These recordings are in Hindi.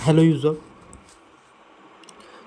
Hello user.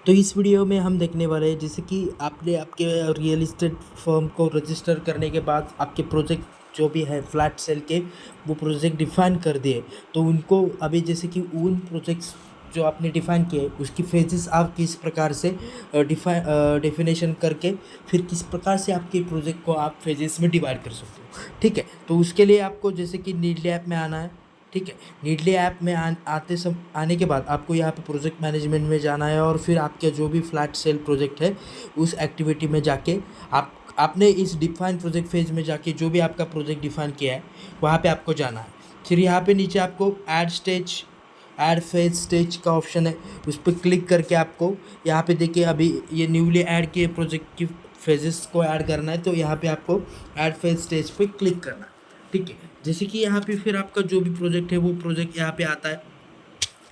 तो इस वीडियो में हम देखने वाले हैं जैसे कि आपने आपके रियल इस्टेट फर्म को रजिस्टर करने के बाद आपके प्रोजेक्ट जो भी है फ्लैट सेल के वो प्रोजेक्ट डिफाइन कर दिए। तो उनको अभी जैसे कि उन प्रोजेक्ट्स जो आपने डिफाइन किए उसकी फेजेस आप किस प्रकार से डेफिनेशन करके फिर किस प्रकार से आपके प्रोजेक्ट को आप फेजेस में डिवाइड कर सकते हो। ठीक है, तो उसके लिए आपको जैसे कि नीडली ऐप में आना है। ठीक है, नीडली ऐप में आने के बाद आपको यहाँ पे प्रोजेक्ट मैनेजमेंट में जाना है और फिर आपके जो भी फ्लैट सेल प्रोजेक्ट है उस एक्टिविटी में जाके आपने इस डिफाइन प्रोजेक्ट फेज में जाके जो भी आपका प्रोजेक्ट डिफाइन किया है वहाँ पे आपको जाना है। फिर यहाँ पे नीचे आपको ऐड फेज स्टेज का ऑप्शन है, उस पर क्लिक करके आपको यहाँ पे देखिए अभी ये न्यूली ऐड किए प्रोजेक्ट की फेजेस को ऐड करना है। तो यहाँ पे आपको ऐड फेज स्टेज पे क्लिक करना है। ठीक है, जैसे कि यहाँ पे फिर आपका जो भी प्रोजेक्ट है वो प्रोजेक्ट यहाँ पे आता है।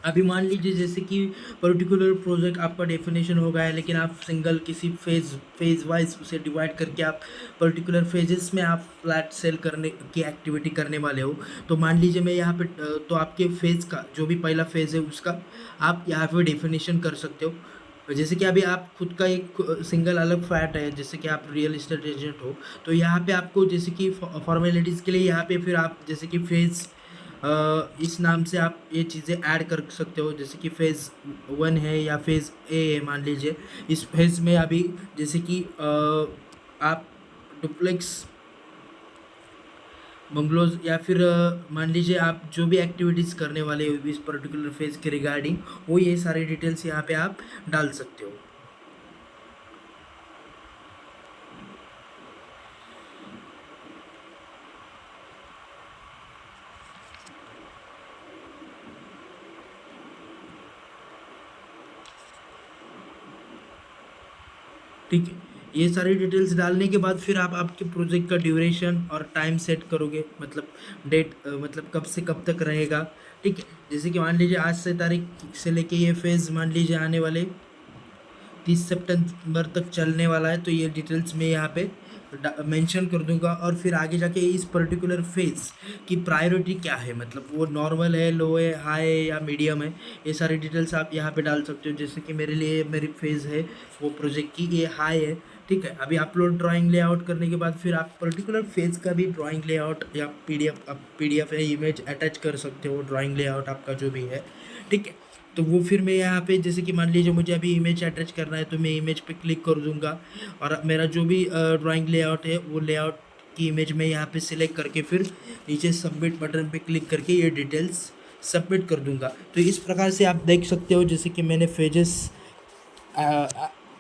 अभी मान लीजिए जैसे कि पर्टिकुलर प्रोजेक्ट आपका डेफिनेशन हो गया है लेकिन आप सिंगल किसी फेज वाइज उसे डिवाइड करके आप पर्टिकुलर फेजेस में आप फ्लैट सेल करने की एक्टिविटी करने वाले हो। तो मान लीजिए मैं यहाँ पे तो आपके फेज का जो भी पहला फेज है उसका आप यहाँ पे डेफिनेशन कर सकते हो। जैसे कि अभी आप खुद का एक सिंगल अलग फ्लैट है, जैसे कि आप रियल इस्टेट एजेंट हो तो यहाँ पे आपको जैसे कि फॉर्मेलिटीज़ के लिए यहाँ पे फिर आप जैसे कि फेज़ इस नाम से आप ये चीज़ें ऐड कर सकते हो। जैसे कि फेज़ 1 है या फेज़ ए है मान लीजिए, इस फेज़ में अभी जैसे कि आप डुप्लेक्स बंगलोज या फिर मान लीजिए आप जो भी एक्टिविटीज़ करने वाले हो इस पर्टिकुलर फेज़ के रिगार्डिंग वो ये सारी डिटेल्स यहाँ पे आप डाल सकते हो। ठीक है, ये सारी डिटेल्स डालने के बाद फिर आप आपके प्रोजेक्ट का ड्यूरेशन और टाइम सेट करोगे, मतलब डेट मतलब कब से कब तक रहेगा। ठीक है, जैसे कि मान लीजिए आज से तारीख से लेके ये फेज़ मान लीजिए आने वाले 30 सितंबर तक चलने वाला है। तो ये डिटेल्स मैं यहाँ पे मेंशन कर दूंगा और फिर आगे जाके इस पर्टिकुलर फेज़ की प्रायोरिटी क्या है, मतलब वो नॉर्मल है, लो है, हाई है या मीडियम है, ये सारी डिटेल्स आप यहाँ पे डाल सकते हो। जैसे कि मेरे लिए मेरी फेज़ है वो प्रोजेक्ट की ये हाई है। ठीक है, अभी अपलोड ड्राइंग लेआउट करने के बाद फिर आप पर्टिकुलर फेज़ का भी ड्राइंग लेआउट या पीडीएफ या इमेज अटैच कर सकते हो, ड्राइंग लेआउट आपका जो भी है। ठीक है, तो वो फिर मैं यहाँ पे जैसे कि मान लीजिए मुझे अभी इमेज अटैच करना है तो मैं इमेज पे क्लिक कर दूंगा और मेरा जो भी ड्राइंग लेआउट है वो लेआउट की इमेज में यहाँ पे सिलेक्ट करके फिर नीचे सबमिट बटन पे क्लिक करके ये डिटेल्स सबमिट कर दूंगा। तो इस प्रकार से आप देख सकते हो जैसे कि मैंने फेजेस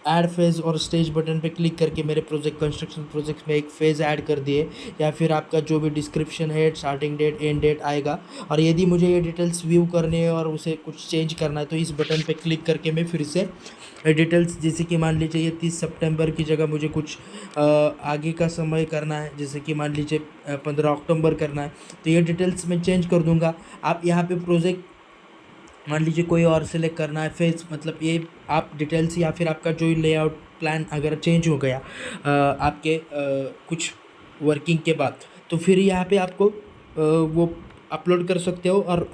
ऐड फेज़ और स्टेज बटन पे क्लिक करके मेरे प्रोजेक्ट कंस्ट्रक्शन प्रोजेक्ट में एक फ़ेज़ ऐड कर दिए, या फिर आपका जो भी डिस्क्रिप्शन है, स्टार्टिंग डेट, एंड डेट आएगा। और यदि मुझे ये डिटेल्स व्यू करनी है और उसे कुछ चेंज करना है तो इस बटन पे क्लिक करके मैं फिर से डिटेल्स, जैसे कि मान लीजिए ये 30 सितंबर की जगह मुझे कुछ आगे का समय करना है, जैसे कि मान लीजिए 15 अक्टूबर करना है, तो ये डिटेल्स मैं चेंज कर दूँगा। आप यहाँ पे प्रोजेक्ट मान लीजिए कोई और सिलेक्ट करना है फेज, मतलब ये आप डिटेल्स या फिर आपका जो लेआउट प्लान अगर चेंज हो गया आपके कुछ वर्किंग के बाद, तो फिर यहाँ पे आपको वो अपलोड कर सकते हो और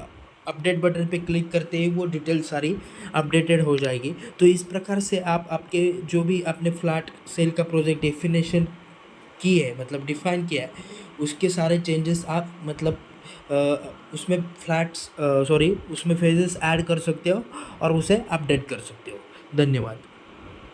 अपडेट बटन पे क्लिक करते ही वो डिटेल सारी अपडेटेड हो जाएगी। तो इस प्रकार से आप आपके जो भी आपने फ्लैट सेल का प्रोजेक्ट डेफिनेशन की है, मतलब डिफाइन किया है, उसके सारे चेंजेस आप मतलब उसमें उसमें फेजेस ऐड कर सकते हो और उसे अपडेट कर सकते हो। धन्यवाद।